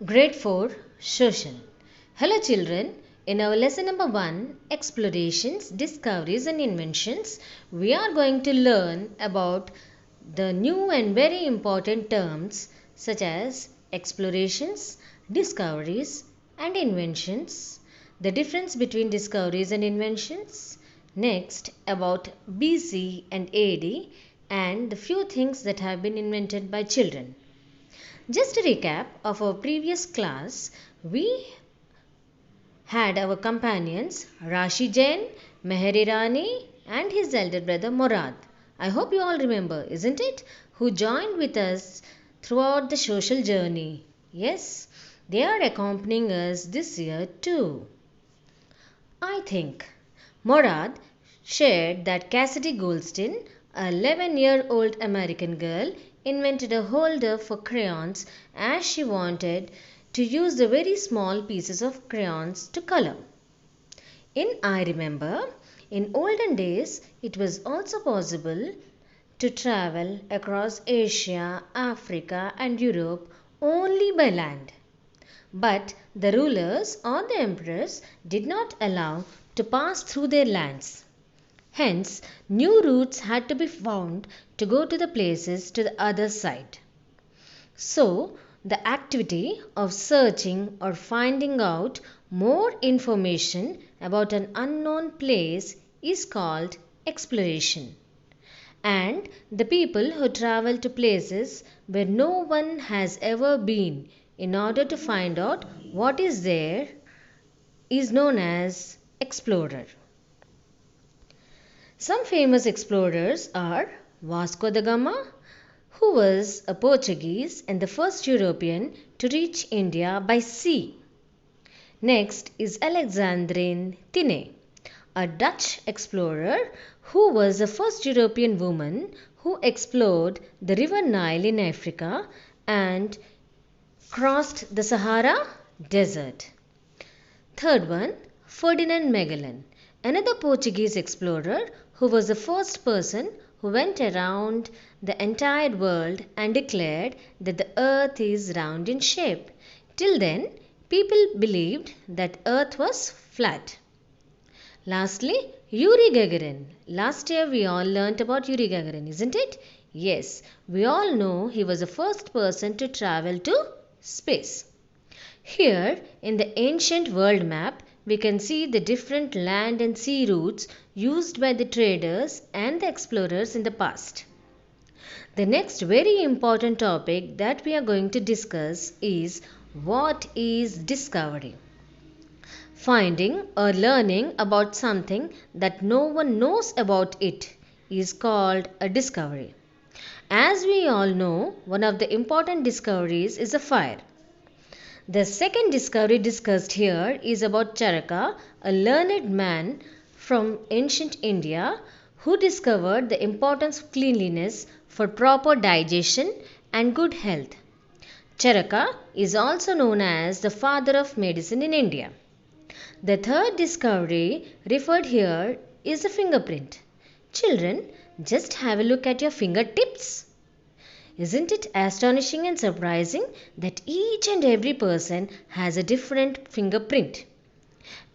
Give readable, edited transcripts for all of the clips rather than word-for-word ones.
Grade 4 Social. Hello children, in our lesson number 1 Explorations, Discoveries and Inventions, we are going to learn about the new and very important terms such as explorations, discoveries and inventions, the difference between discoveries and inventions, next about BC and AD and the few things that have been invented by children. Just a recap of our previous class, we had our companions Rashi Jain, Meher Irani and his elder brother Morad. I hope you all remember, isn't it? Who joined with us throughout the social journey. Yes, they are accompanying us this year too. I think Morad shared that Cassidy Goldstein, a 11-year-old American girl, invented a holder for crayons as she wanted to use the very small pieces of crayons to color. In I remember, in olden days, it was also possible to travel across Asia, Africa and Europe only by land. But the rulers or the emperors did not allow to pass through their lands. Hence, new routes had to be found to go to the places to the other side. So, the activity of searching or finding out more information about an unknown place is called exploration. And the people who travel to places where no one has ever been in order to find out what is there is known as explorer. Some famous explorers are Vasco da Gama, who was a Portuguese and the first European to reach India by sea. Next is Alexandrine Thine, a Dutch explorer who was the first European woman who explored the river Nile in Africa and crossed the Sahara Desert. Third one, Ferdinand Magellan, another Portuguese explorer who was the first person who went around the entire world and declared that the earth is round in shape. Till then, people believed that earth was flat. Lastly, Yuri Gagarin. Last year we all learnt about Yuri Gagarin, isn't it? Yes, we all know he was the first person to travel to space. Here, in the ancient world map, we can see the different land and sea routes used by the traders and the explorers in the past. The next very important topic that we are going to discuss is what is discovery? Finding or learning about something that no one knows about it is called a discovery. As we all know, one of the important discoveries is a fire. The second discovery discussed here is about Charaka, a learned man from ancient India who discovered the importance of cleanliness for proper digestion and good health. Charaka is also known as the father of medicine in India. The third discovery referred here is the fingerprint. Children, just have a look at your fingertips. Isn't it astonishing and surprising that each and every person has a different fingerprint?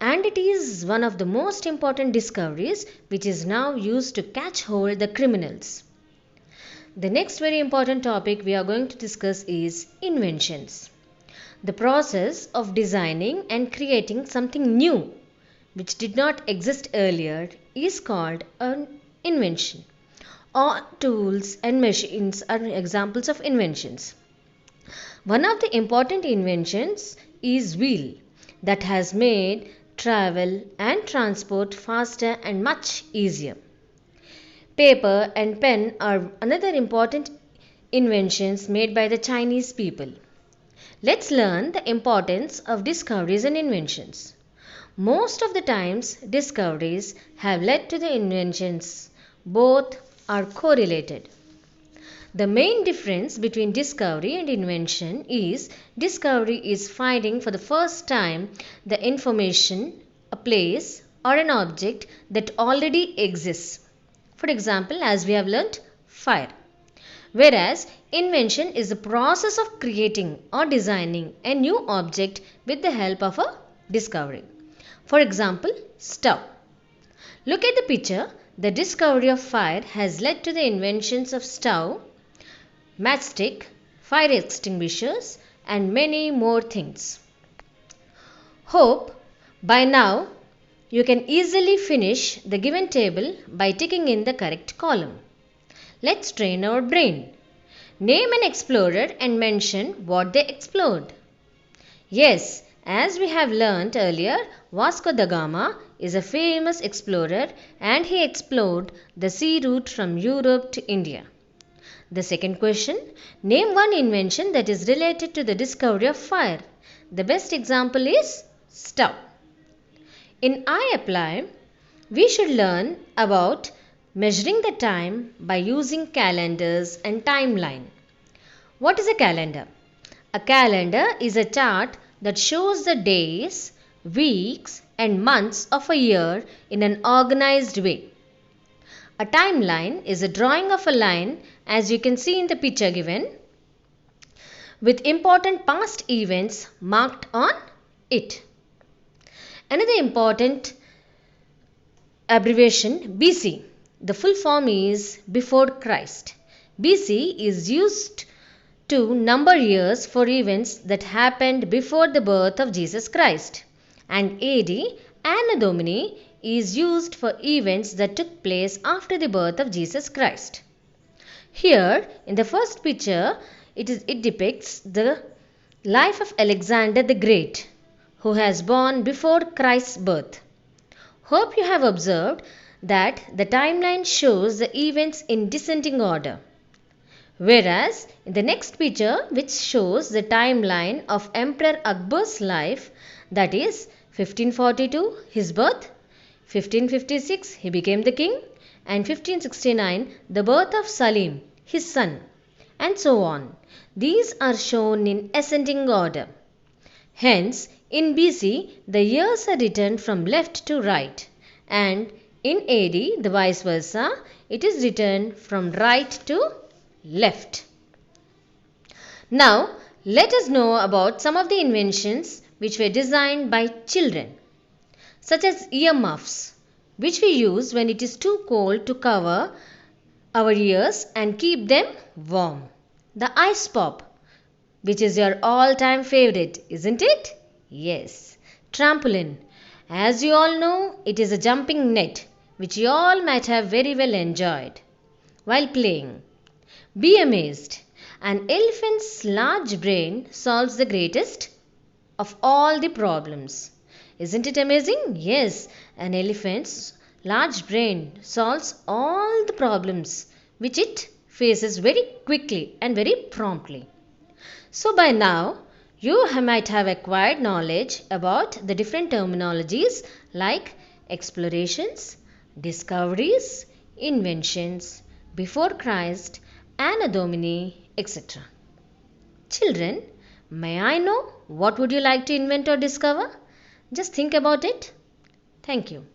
And it is one of the most important discoveries which is now used to catch hold the criminals. The next very important topic we are going to discuss is inventions. The process of designing and creating something new which did not exist earlier is called an invention. All tools and machines are examples of inventions. One of the important inventions is wheel that has made travel and transport faster and much easier. Paper and pen are another important inventions made by the Chinese people. Let's learn the importance of discoveries and inventions. Most of the times, discoveries have led to the inventions. Both are correlated. The main difference between discovery and invention is discovery is finding for the first time the information, a place or an object that already exists. For example, as we have learnt, fire. whereas invention is the process of creating or designing a new object with the help of a discovery. For example, stove. Look at the picture. The discovery of fire has led to the inventions of stove, matchstick, fire extinguishers, and many more things. Hope by now you can easily finish the given table by ticking in the correct column. Let's train our brain. Name an explorer and mention what they explored. Yes, as we have learnt earlier, Vasco da Gama is a famous explorer and he explored the sea route from Europe to India. The second question, name one invention that is related to the discovery of fire. The best example is stove. In iApply, we should learn about measuring the time by using calendars and timeline. What is a calendar? A calendar is a chart that shows the days, weeks, and months of a year in an organized way. A timeline is a drawing of a line, as you can see in the picture given, with important past events marked on it. Another important abbreviation, BC. The full form is before Christ. BC is used to number years for events that happened before the birth of Jesus Christ. And AD, Anno Domini, is used for events that took place after the birth of Jesus Christ. Here, in the first picture, it depicts the life of Alexander the Great, who has born before Christ's birth. Hope you have observed that the timeline shows the events in descending order. Whereas in the next picture, which shows the timeline of Emperor Akbar's life, that is 1542 his birth, 1556 he became the king, and 1569 the birth of Salim his son, and so on. These are shown in ascending order. Hence, in BC the years are written from left to right, and in AD the vice versa, it is written from right to left. Now, let us know about some of the inventions which were designed by children, such as earmuffs, which we use when it is too cold to cover our ears and keep them warm. The ice pop, which is your all-time favorite, isn't it? Yes. Trampoline. As you all know, it is a jumping net which you all might have very well enjoyed while playing. Be amazed. An elephant's large brain solves the greatest of all the problems. Isn't it amazing? Yes, an elephant's large brain solves all the problems which it faces very quickly and very promptly. So by now, you might have acquired knowledge about the different terminologies like explorations, discoveries, inventions, before Christ, Anno Domini, etc. Children, may I know what would you like to invent or discover? Just think about it. Thank you.